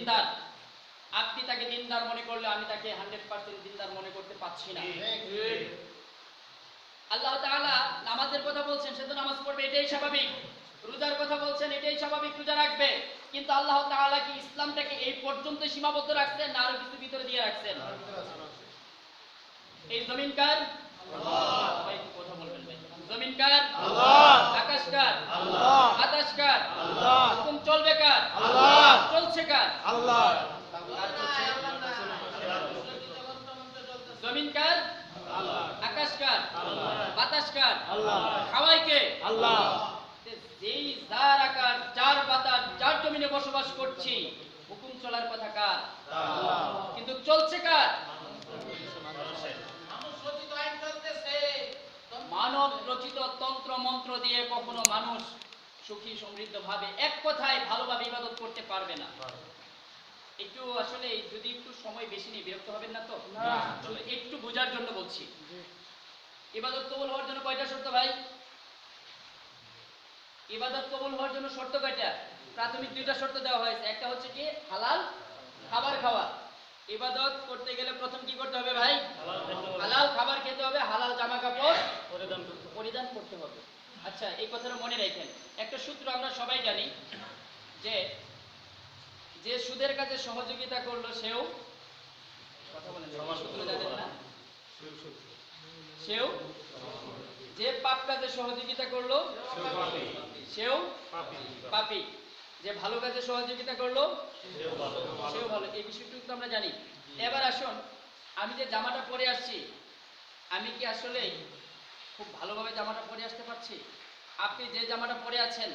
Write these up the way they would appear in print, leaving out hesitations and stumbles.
দিনদার, আপনি তাকে দিনদার মনে করলে আমি তাকে 100% দিনদার মনে করতে পারছি না। আল্লাহ তাআলা নামাজের কথা বলছেন, সে তো নামাজ পড়বে, এটাই স্বাভাবিক। রোজার কথা বলছেন, এটাই স্বাভাবিক, রোজা রাখবে। কিন্তু আল্লাহ তাআলা কি ইসলামটাকে এই পর্যন্ত সীমাবদ্ধ রাখছেন না আরো কিছু ভিতরে দিয়ে রাখছেন? এই জমিন কার? আল্লাহ। সবাই কথা বলবেন ভাই। জমিন কার? আল্লাহ। আকাশ কার? আল্লাহ। বাতাস কার? আল্লাহ। হুকুম চলবে কার? আল্লাহ। চলছে কার? আল্লাহ। জমিন কার? আল্লাহ। আকাশ কার? আল্লাহ। বাতাস কার? আল্লাহ। খাওয়াই কে? আল্লাহ। যেই যার আকাশ, যার বাতাস, যার জমিনে বসবাস করছি, হুকুম চলার কথা কার? আল্লাহ। কিন্তু চলছে কার? মানব রচিত তন্ত্র মন্ত্র দিয়ে কখনো মানুষ সুখী সমৃদ্ধ ভাবে, এক কথায় ভালোভাবে ইবাদত করতে পারবে না। একটু আসলে যদি একটু সময় বেশি নিয়ে বিরক্ত হবেন না তো? একটু বোঝার জন্য বলছি। ইবাদত কবুল হওয়ার জন্য কয়টা শর্ত ভাই? ইবাদত কবুল হওয়ার জন্য শর্ত কয়টা? প্রাথমিক দুইটা শর্ত দেওয়া হয়েছে। একটা হচ্ছে কি হালাল খাবার খাওয়া। ইবাদত করতে গেলে প্রথম কি করতে হবে ভাই? হালাল খাবার খেতে হবে, হালাল জামা কাপড় পরিধান করতে হবে। আচ্ছা, এই কথাটা মনে রাখেন। একটা সূত্র আমরা সবাই জানি যে যে সুদের কাজে সহযোগিতা করলো সেও, কথা বলেন, সূত্র জানেন না? সেও, যে পাপ কাজে সহযোগিতা করলো সেও পাপী, যে ভালো কাজে সহযোগিতা করলো সেও ভালো। এই বিষয়টুকু তো আমরা জানি। এবার আসুন, আমি যে জামাটা পরে আসছি, আমি কি আসলে খুব ভালোভাবে জামাটা পরে আসতে পারছি? আপনি যে জামাটা পরে আছেন,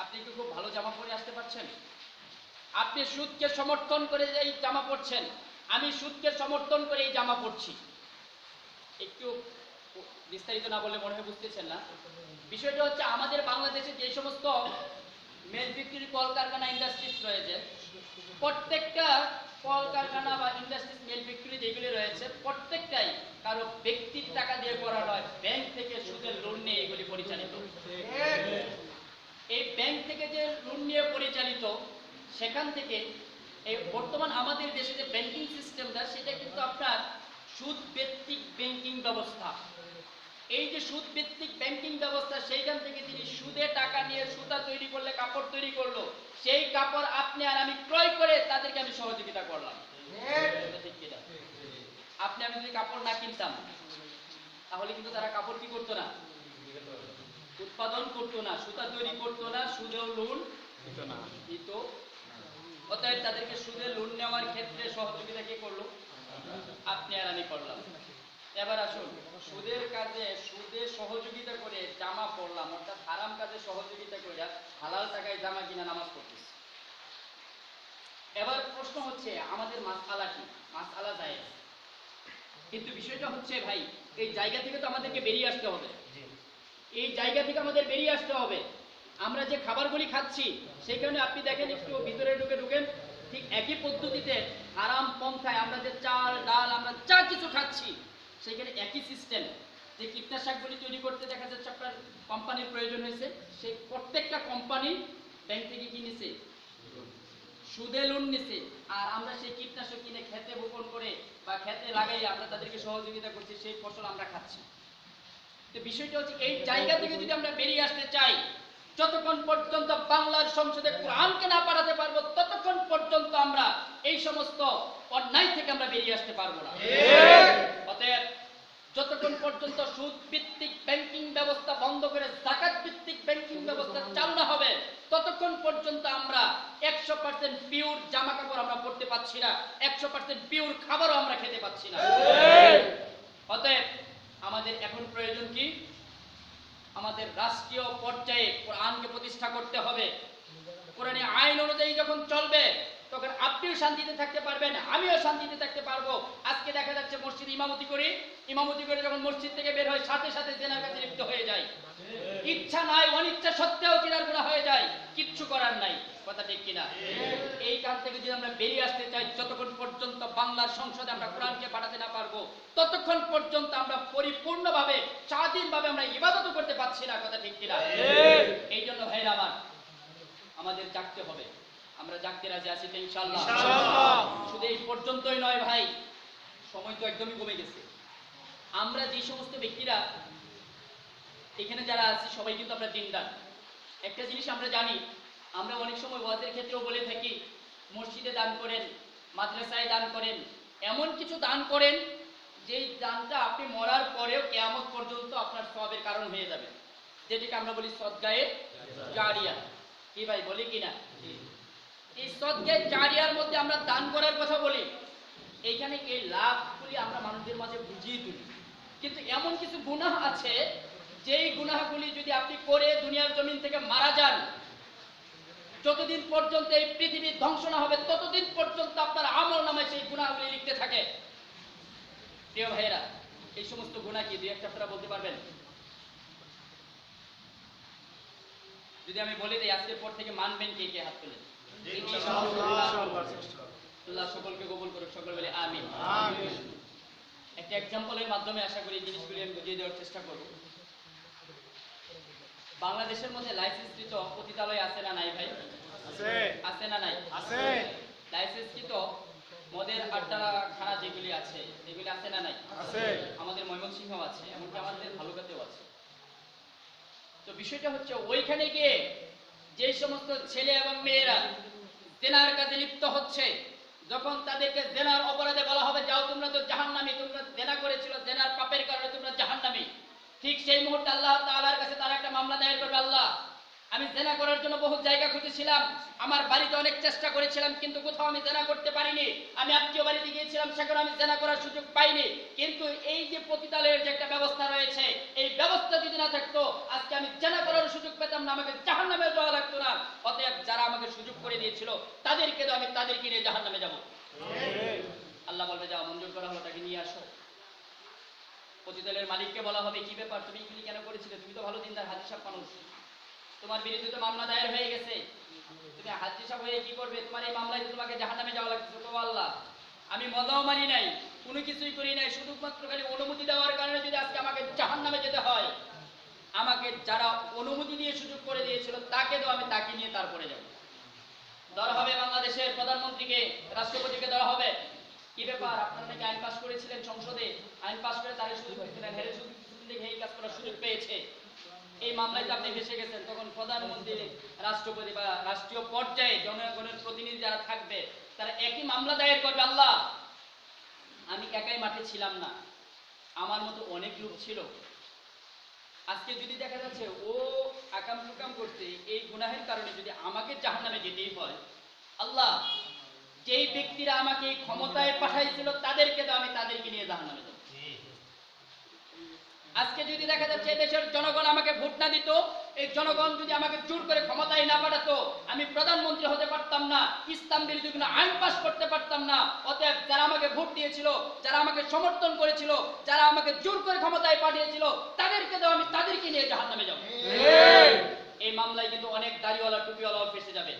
আপনি কি খুব ভালো জামা পরে আসতে পারছেন? আপনি সুদকে সমর্থন করে এই জামা পরছেন, আমি সুদকে সমর্থন করে এই জামা পরছি। একটু বিস্তারিত না বললে মনে হয় বুঝতেছেন না। বিষয়টা হচ্ছে আমাদের বাংলাদেশে যে সমস্ত মেল ফ্যাক্টরি, কলকারখানা, ইন্ডাস্ট্রিজ রয়েছে, প্রত্যেকটা কলকারখানা বা ইন্ডাস্ট্রিজ, মেল ফ্যাক্টরি যেগুলি রয়েছে, প্রত্যেকটাই কারো ব্যক্তির টাকা দিয়ে করা নয়, ব্যাংক থেকে সুদের লোন নিয়ে এগুলি পরিচালিত। এই ব্যাংক থেকে যে লোন নিয়ে পরিচালিত, সেখান থেকে এই বর্তমান আমাদের দেশে যে ব্যাংকিং সিস্টেমটা, সেটা কিন্তু আপনার সুদ ভিত্তিক ব্যাংকিং ব্যবস্থা। এই যে সুদ ভিত্তিক ব্যাংকিং ব্যবস্থা, সেইখান থেকে তিনি সুদে টাকা নিয়ে সুতা তৈরি করলে, কাপড় তৈরি করলো, সেই কাপড় আপনি আর আমি ক্রয় করে তাদেরকে আমি সহযোগিতা করলাম। আপনি আমি যদি কাপড় না কিনতাম, তাহলে কিন্তু তারা কাপড় কি করতো না, উৎপাদন করতো না, সুতা তৈরি করতো না, সুদেও লোন দিত। অতএব তাদেরকে সুদে লোন নেওয়ার ক্ষেত্রে সহযোগিতা কে করলো? আপনি আর আমি করলাম। এবার আসুন, সুদের কাজে সুদে সহযোগিতা করে জামা পড়লাম, অর্থাৎ হারাম কাজে সহযোগিতা করে হালাল টাকায় জামা কিনা নামাজ পড়তেছি। এবার প্রশ্ন হচ্ছে আমাদের মাসআলা কি? মাসআলা জায়েজ, কিন্তু বিষয়টা হচ্ছে ভাই, এই জায়গা থেকে তো আমাদেরকে বেরিয়ে আসতে হবে। এই জায়গা থেকে আমাদের বেরিয়ে আসতে হবে। আমরা যে খাবারগুলি খাচ্ছি, সেই কারণে আপনি দেখেন, একটু ভিতরে ঢুকেন, ঠিক একই পদ্ধতিতে হারাম পন্থায় আমরা যে চাল ডাল আমরা যা কিছু খাচ্ছি, সেখানে একই সিস্টেম। যে কীটনাশকগুলি তৈরি করতে দেখা যাচ্ছে আপনার কোম্পানির প্রয়োজন হয়েছে, সেই প্রত্যেকটা কোম্পানি ব্যাংক থেকে কিনেছে, সুদে লোন নিছে, আর আমরা সেই কীটনাশক কিনে খেতে বপন করে বা খেতে লাগাই আমরা তাদেরকে সহযোগিতা করছি, সেই ফসল আমরা খাচ্ছি। তো বিষয়টা হচ্ছে, এই জায়গা থেকে যদি আমরা বেরিয়ে আসতে চাই, যতক্ষণ পর্যন্ত বাংলার সংসদে কোরআনকে না পাঠাতে পারবো, ততক্ষণ পর্যন্ত আমরা এই সমস্ত অন্যায় থেকে আমরা বেরিয়ে আসতে পারবো না। অতএব যতক্ষণ পর্যন্ত সুদ ভিত্তিক ব্যাংকিং ব্যবস্থা বন্ধ করে যাকাত ভিত্তিক ব্যাংকিং ব্যবস্থা চালু না হবে, ততক্ষণ পর্যন্ত আমরা 100% পিওর জামা কাপড় আমরা পরতে পারছি না, 100% পিওর খাবারও আমরা খেতে পাচ্ছি না। অতএব আমাদের এখন প্রয়োজন কি? আমাদের রাষ্ট্রীয় পর্যায়ে কোরআনকে প্রতিষ্ঠা করতে হবে। কোরআনের আইন অনুযায়ী যখন চলবে, তখন আপনিও শান্তিতে থাকতে পারবেন, আমিও শান্তিতে থাকতে পারবো। আজকে দেখা যাচ্ছে মসজিদে ইমামতি করে যখন মসজিদ থেকে বের হয়, সাথে সাথে জেনার কাছে লিপ্ত হয়ে যায়। ইচ্ছা নাই, অনিচ্ছা সত্ত্বেও জিনার গুনাহ হয়ে যায়, কিচ্ছু করার নাই। কথা ঠিক কিনা? এই কাজ থেকে যদি আমরা বেরিয়ে আসতে চাই, যতক্ষণ পর্যন্ত বাংলার সংসদে আমরা কোরআনকে পাঠাতে না পারবো, ততক্ষণ পর্যন্ত আমরা পরিপূর্ণভাবে স্বাধীনভাবে আমরা ইবাদত করতে পারছি না। কথা ঠিক কিনা? এই জন্য ভাইরা আমার, আমাদের জাগতে হবে। আমরা জাগতে রাজি আছি তো ইনশাআল্লাহ? শুধু এই পর্যন্তই নয় ভাই, সময় তো একদমই কমে গেছে। আমরা যে সমস্ত ব্যক্তিরা এখানে যারা আছি সবাই কিন্তু আমরা দিনদার। একটা জিনিস আমরা জানি, আমরা অনেক সময় ওয়াজের ক্ষেত্রেও বলে থাকি মসজিদে দান করেন, মাদ্রাসায় দান করেন, এমন কিছু দান করেন যেই দানটা আপনি মরার পরেও কিয়ামত পর্যন্ত আপনার সওয়াবের কারণ হয়ে যাবে, যেটাকে আমরা বলি সদকায়ে জারিয়া। কি ভাই বলি কিনা? এই সদকায়ে জারিয়ার মধ্যে আমরা দান করার কথা বলি, এইখানে এই লাভগুলি আমরা মানুষদের মাঝে বুঝিয়ে তুলি। কিন্তু এমন কিছু গুনাহ আছে যেই গুনাহগুলি যদি আপনি করে দুনিয়ার জমিন থেকে মারা যান, যতদিন পর্যন্ত এই পৃথিবী ধ্বংস না হবে ততদিন পর্যন্ত আপনার আমল নামায় সেই গুনাহগুলি লিখতে থাকে। প্রিয় ভাইয়েরা, এই সমস্ত গুনাহ কি দুই একটা আপনারা বলতে পারবেন? যদি আমি বলে দিই আজকের পর থেকে মানবেন কে কে? হাত তুলে। আল্লাহ সকলকে কবুল করুক, সকল বলে আমিন। একটা এক্সাম্পলের মাধ্যমে আশা করি জিনিসগুলি আমি বুঝিয়ে দেওয়ার চেষ্টা করব। বাংলাদেশের মধ্যে লাইসেন্সকৃত পতিতালয় আছে না নাই ভাই? আছে না নাই? লাইসেন্সকৃত মদের আড্ডাখানা যেগুলি আছে এগুলি আছে না নাই? আমাদের ময়মনসিংহ আছে, এমনকি আমাদের ভালুকাতেও আছে। তো বিষয়টা হচ্ছে ওইখানে গিয়ে যে সমস্ত ছেলে এবং মেয়েরা জেনার কাজে লিপ্ত হচ্ছে, যখন তাদেরকে জেনার অপরাধে বলা হবে যাও তোমরা তো জাহান্নামী, তোমরা জেনা করেছিল, জেনার পাপের কারণে তোমরা জাহান্নামী, ঠিক সেই মুহূর্তে আল্লাহ তাআলার কাছে তারা একটা মামলা দায়ের করবে, আল্লাহ আমি জেনা করার জন্য বহু জায়গা খুঁজেছিলাম, আমার বাড়িতে অনেক চেষ্টা করেছিলাম কিন্তু কোথাও আমি জেনা করতে পারিনি, আমি আত্মীয় বাড়িতে গিয়েছিলাম সেখানে আমি জেনা করার সুযোগ পাইনি, কিন্তু এই যে পতিতালয়ের যে একটা ব্যবস্থা রয়েছে এই ব্যবস্থা যদি না থাকতো আজকে আমি জেনা করার সুযোগ পেতাম না, আমাকে জাহান্নামে যাওয়া লাগতো না। অতএব যারা আমাকে সুযোগ করে দিয়েছিল তাদেরকে তো আমি তাদেরকে নিয়ে জাহান্নামে যাব। আল্লাহ বলবে যাও, মঞ্জুর করা হলো, তাকে নিয়ে আসো। পতিতালয়ের মালিককে বলা হবে কি ব্যাপার, তুমি এগুলি কেন করেছিলে? তুমি তো ভালো দিনদার হাজি সাহেব মানুষ, তোমার বিরুদ্ধে তো মামলা দায়ের হয়ে গেছে, তুমি হাজি সাহেব হয়ে কি করবে? তোমার এই মামলায় তোমাকে জাহান্নামে যাওয়া লাগছে। তো আল্লাহ আমি মজাও মানি নাই, কোনো কিছুই করি নাই, শুধুমাত্র খালি অনুমতি দেওয়ার কারণে যদি আজকে আমাকে জাহান্নামে যেতে হয়, আমাকে যারা অনুমতি দিয়ে সুযোগ করে দিয়েছিল তাকে তো আমি তাকে নিয়ে তারপরে যাব। ধরা হবে বাংলাদেশের প্রধানমন্ত্রীকে, রাষ্ট্রপতিকে ধরা হবে। কি ব্যাপার, আপনারা নাকি আইন পাস করেছিলেন সংসদে, আইন পাস করে তারে সুযোগ দিয়েছিলেন, হেরে সুযোগ দেখে এই কাজ করার সুযোগ পেয়েছে, এই মামলায় তো আপনি ফেসে গেছেন। তখন প্রধানমন্ত্রী, রাষ্ট্রপতি বা রাষ্ট্রীয় পর্যায়ে জনগণের প্রতিনিধি যারা থাকবে তারা একই মামলা দায়ের করবে, আল্লাহ আমি একাই মাঠে ছিলাম না, আমার মতো অনেক লোক ছিল, আজকে যদি দেখা যাচ্ছে ও আকাম কুকাম করতে এই গুনাহের কারণে যদি আমাকে জাহান্নামে যেতেই হয়, আল্লাহ যেই ব্যক্তিরা আমাকে এই ক্ষমতায় পাঠাইছিল তাদেরকে তো আমি তাদেরকে নিয়ে জাহান্নামে যাব। আজকে যদি দেখা যাচ্ছে দেশের জনগণ আমাকে ভোট না দিত, এই জনগণ যদি আমাকে জোর করে ক্ষমতায় না পাঠাতো, আমি প্রধানমন্ত্রী হতে পারতাম না, ইসলাম বিরোধী কোনো আইন পাস করতে পারতাম না। অতএব যারা আমাকে ভোট দিয়েছিল, যারা আমাকে সমর্থন করেছিল, যারা আমাকে জোর করে ক্ষমতায় পাঠিয়েছিল তাদেরকে তো আমি তাদেরকে নিয়ে জাহান্নামে যাব। এই মামলায় কিন্তু অনেক দাড়িওয়ালা টুপিওয়ালাও ফেসে যাবে।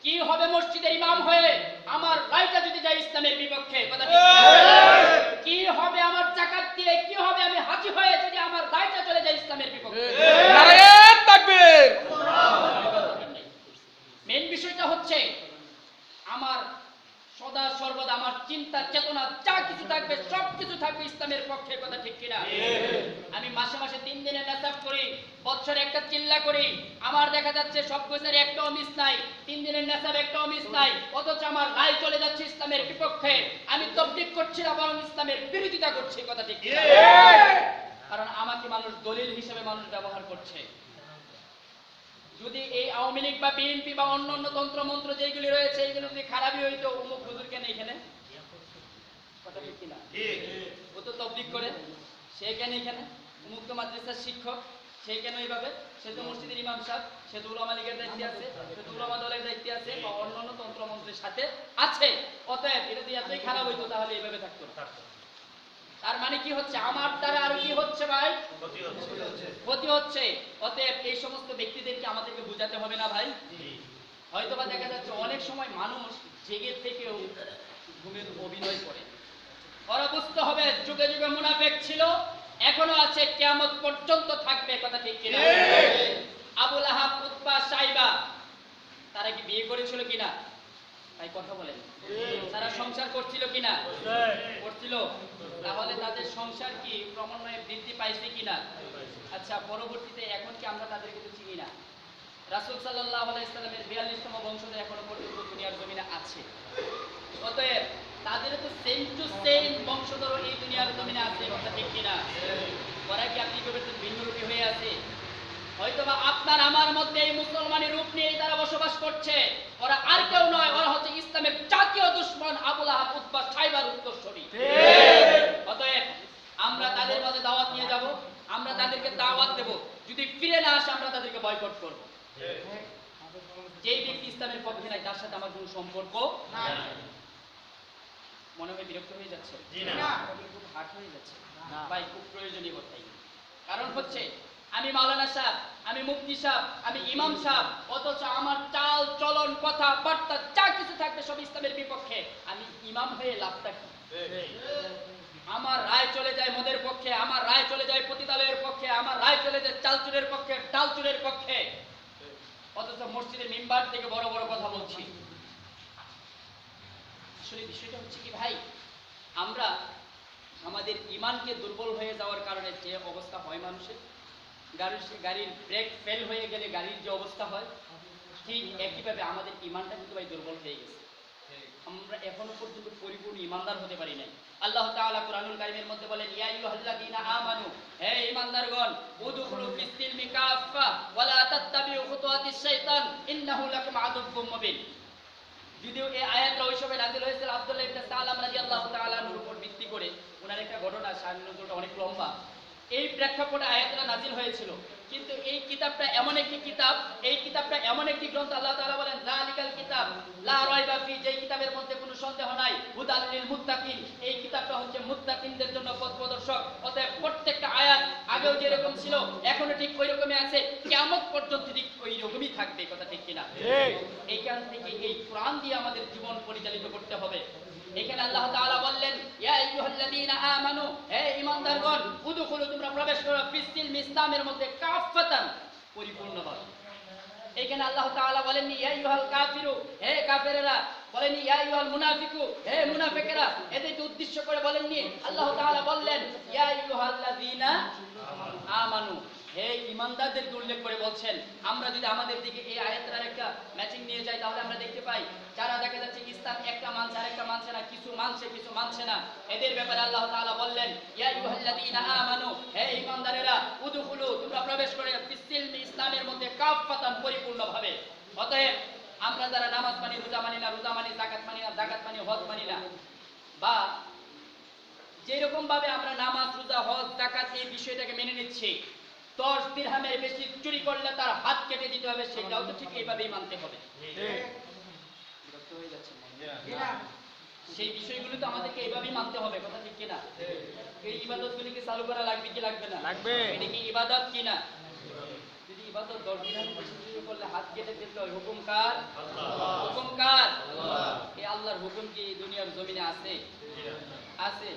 কি হবে মসজিদের ইমাম হয়ে আমার রায়টা যদি যায় ইসলামের বিপক্ষে? কথা ঠিক। কি হবে আমার যাকাত দিয়ে, কি হবে আমি হাজী হয়ে যদি আমার রায়টা চলে যায় ইসলামের বিপক্ষে? নারায়ে তাকবীর। মেইন বিষয়টা হচ্ছে আমার সদা সর্বদা আমার চিন্তা চেতনা যা কিছু থাকবে সব কিছু থাকবে ইসলামের পক্ষে। কথা ঠিক কিনা? আমি মাসে মাসে 3 দিনের নেশাব করি, বছরে একটা চিল্লা করি, আমার দেখা যাচ্ছে সব গোছের একটাও মিস নাই, 3 দিনের নেশাব একটাও মিস নাই, অথচ আমার রায় চলে যাচ্ছে ইসলামের বিপক্ষে। আমি তাবলীগ করছি না, বরং ইসলামের বিরোধিতা করছি। কথা ঠিক কিনা? কারণ আমাকে মানুষ দলিল হিসেবে মানুষ ব্যবহার করছে। যদি এই আওয়ামী লীগ বা বিএনপি বা অন্যান্য তন্ত্র মন্ত্র যেগুলি রয়েছে এইগুলো যদি খারাপই হইতো, অমুক হুজুর কেন এখানে? কথা ঠিক কিনা? ও তো তাবলীগ করে, সে কেন এখানে? অমুক তো মাদ্রাসার শিক্ষক, সে কেন এইভাবে? সে তো মসজিদের ইমাম সাহেব, সে তো উলামা লীগের দায়িত্বে আছে, সে তো উলামা দলের দায়িত্বে আছে বা অন্যান্য তন্ত্র মন্ত্রের সাথে আছে। অতএব এটা যদি এতই খারাপ হইতো তাহলে এইভাবে থাকতো না। তার মানে কি হচ্ছে? আমার দ্বারা আর কি হচ্ছে ভাই? ক্ষতি হচ্ছে। অতএব এই সমস্ত ব্যক্তিদেরকে আমাদেরকে বুঝাতে হবে না ভাই? হয়তোবা দেখা যাচ্ছে অনেক সময় মানুষ জেগে থেকেও ঘুমের অভিনয় করে। ওরা বুঝতে হবে যুগে যুগে মুনাফিক ছিল, এখনো আছে, কিয়ামত পর্যন্ত থাকবে। কথা ঠিক কিনা? আবু লাহাব, উতবা, সাইবা তারা কি বিয়ে করেছিল কিনা? তাই কথা বলেন। তারা সংসার করছিল কিনা? করছিল। তাহলে তাদের সংসার কি ক্রমান্বয়ে বৃদ্ধি পাইছে কিনা? আচ্ছা, পরবর্তীতে এখন কি আমরা তাদেরকে তো চিনি না। রাসূল সাল্লাল্লাহু আলাইহি সাল্লামের 42তম বংশধর এখনো পর্যন্ত দুনিয়ার জমিনে আছে। অতএব তাদের তো সেম টু সেম বংশধর এই দুনিয়ার জমিনে আছে, কথা ঠিক কিনা? ওরা কি আপনি কবে ভিন্ন রূপী হয়ে আছে? হয়তোবা আপনার আমার মধ্যে এই মুসলমানের রূপ নিয়ে তারা বসবাস করছে। ওরা আর কেউ নয়, ওরা হচ্ছে ইসলামের জাতীয় দুশমন আবু লাহাব, উতবা, সাইবার উত্তরসূরি। অতএব আমরা তাদের মাঝে দাওয়াত নিয়ে যাব, আমরা তাদেরকে দাওয়াত দেব। যদি ফিরে না আসে আমরা তাদেরকে বয়কট করব। যেই ব্যক্তি ইসলামের পক্ষে নাই তার সাথে আমার কোনো সম্পর্ক নাই। মনে হয় বিরক্ত হয়ে যাচ্ছে? না, খুব হার্ট হয়ে যাচ্ছে ভাই, খুব প্রয়োজনীয় কথাই। কারণ হচ্ছে আমি মাওলানা সাহেব, আমি মুফতি সাহেব, আমি ইমাম সাহেব, অথচ আমার চাল চলন কথা বার্তা যা কিছু থাকবে সব ইসলামের বিপক্ষে। আমি ইমাম হয়ে লাভটা কি? আমার রায় চলে যায় মদের পক্ষে, আমার রায় চলে যায় পতিতালয়ের পক্ষে, আমার রায় চলে যায় চালচুরের পক্ষে, ডালচুরের পক্ষে, অথচ মসজিদের মিম্বার থেকে বড় বড় কথা বলছি। আসলে বিষয়টা হচ্ছে কি ভাই, আমরা আমাদের ইমানকে দুর্বল হয়ে যাওয়ার কারণে যে অবস্থা হয় মানুষের, গাড়ির ব্রেক ফেল হয়ে গেলে গাড়ির যে অবস্থা হয়, ঠিক একইভাবে আমাদের ইমানটা কিন্তু ভাই দুর্বল হয়ে গেছে। আমরা এখনো পর্যন্ত পরিপূর্ণ ইমানদার হতে পারি নাই। আল্লাহ তাআলা কুরআনুল কারীমের মধ্যে বলেন, ইয়া আইয়ুহাল্লাযীনা আমানু, হে ঈমানদারগণ, উদখুলু ফিস-সিলমি কাফা ওয়া লা তাত্তাবিউ খুতুওয়াতিশ শাইতান ইন্নাহু লাকুম আদুব্বুম মুবিন। যদিও এই আয়াতটা ওই সময় নাযিল হয়েছিল আব্দুল্লাহ ইবনে সালাম রাদিয়াল্লাহু তাআলা আনহুর উপর ভিত্তি করে। ওনার একটা ঘটনা, শায়খুল অনেক লম্বা, এই প্রেক্ষাপটে আয়াতটা নাযিল হয়েছিল। কিন্তু এই কিতাবটা এমন একটি কিতাব, এই কিতাবটা এমন একটি গ্রন্থ, আল্লাহ তাআলা বলেন যালিকাল কিতাব লা রাইবা ফি, যেই কিতাবের মধ্যে কোনো সন্দেহ নাই, হুদাল লিল মুত্তাকিন, এই কিতাবটা হচ্ছে মুত্তাকিনদের জন্য পথ প্রদর্শক। অতএব প্রত্যেকটা আয়াত আগেও যেরকম ছিল এখনো ঠিক ওই রকমই আছে, কিয়ামত পর্যন্ত ঠিক ওই রকমই থাকবে, কথা ঠিক কিনা? এইখান থেকে এই কোরআন দিয়ে আমাদের জীবন পরিচালিত করতে হবে। এখানে আল্লাহ তাআলা বললেন, ইয়া আইয়ুহাল্লাযীনা আমানু, হে ঈমানদারগণ, উদখুলু, তোমরা প্রবেশ করো, ফিস-সিলমি, ইসলামের মধ্যে, কাফাতান, পরিপূর্ণভাবে। এখানে আল্লাহ তাআলা বলেন ইয়া আইয়ুহাল কাফিরু, হে কাফেরেরা, বলেন ইয়া আইয়ুহাল মুনাফিকু, হে মুনাফিকেরা। এদেরকে উদ্দেশ্য করে বলেননি, আল্লাহ তাআলা বললেন ইয়া আইয়ুহাল্লাযীনা আমানু, হে ঈমানদারদেরকে উল্লেখ করে বলছেন। আমরা যদি আমাদের দিকে এই আয়াতটার একটা ম্যাচিং নিয়ে যাই তাহলে আমরা দেখতে পাই যারা দেখা যাচ্ছে ইসলাম একটা মানছে আর একটা মানছে না, কিছু মানছে কিছু মানছে না, এদের ব্যাপারে আল্লাহ তাআলা বললেন ইয়া আইয়ুহাল্লাযীনা আমানু, হে ঈমানদারেরা, উদখুলু, তোমরা প্রবেশ করে, ফিস-সিলমি, ইসলামের মধ্যে, কাফাতান, পরিপূর্ণভাবে। অতএব আমরা যারা নামাজ মানি, রোজা মানি না, রোজা মানি, যাকাত মানি না, যাকাত মানি, হজ মানি না, বা যেরকম ভাবে আমরা নামাজ, রোজা, হজ, যাকাত এই বিষয়টাকে মেনে নিচ্ছি, 10 দিরহামের বেশি চুরি করলে তার হাত কেটে দিতে হবে, সেটাও তো ঠিক এইভাবেই মানতে হবে। বিরক্ত হয়ে যাচ্ছে সেই বিষয়গুলো তো আমাদেরকে এইভাবেই মানতে হবে, কথা ঠিক কিনা? এই ইবাদতগুলিকে চালু করা লাগবে কি লাগবে না? লাগবে। এটা কি ইবাদত কিনা? যদি ইবাদত 10 দিরহামের বেশি চুরি করলে হাত কেটে দিতে হয়, হুকুম কার? আল্লাহ। হুকুম কার? আল্লাহ। এই আল্লাহর হুকুম কি দুনিয়ার জমিনে আছে? আছে।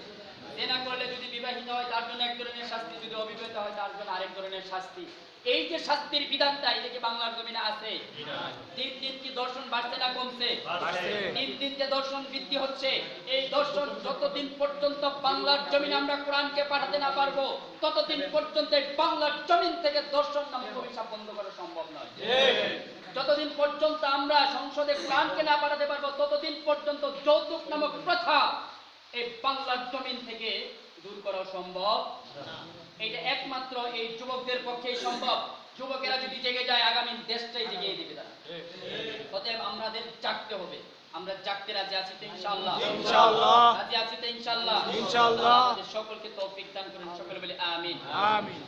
জেনা করলে যদি বিবাহিত হয় তার জন্য এক ধরনের শাস্তি, যদি অবিবাহিত হয় তার জন্য আরেক ধরনের শাস্তি। এই যে শাস্তির বিধানটা, এটা কি বাংলার জমিনে আছে? দিন দিন কি দর্শন বাড়ছে না কমছে? দিন দিন যে দর্শন বৃদ্ধি হচ্ছে, এই দর্শন যতদিন পর্যন্ত বাংলার জমিনে আমরা কোরআনকে পাঠাতে না পারবো, ততদিন পর্যন্ত বাংলার জমিন থেকে দর্শন নামক অভিশাপ বন্ধ করা সম্ভব নয়। যতদিন পর্যন্ত আমরা সংসদে কোরআনকে না পাঠাতে পারবো, ততদিন পর্যন্ত যৌতুক নামক প্রথা এই বাংলার জমিন থেকে দূর করা সম্ভব না। এটা একমাত্র এই যুবকদের পক্ষেই সম্ভব। যুবকেরা যদি জেগে যায়, আগামী দেশটাই জেগে দিবে তারা। অতএব আমাদের জাগতে হবে। আমরা জাগতে রাজি আছি তো ইনশাআল্লাহ? ইনশাআল্লাহ রাজি আছি তো ইনশাআল্লাহ? ইনশাআল্লাহ। সকলকে তৌফিক দান করুন, সকলে বলে আমিন। আমিন।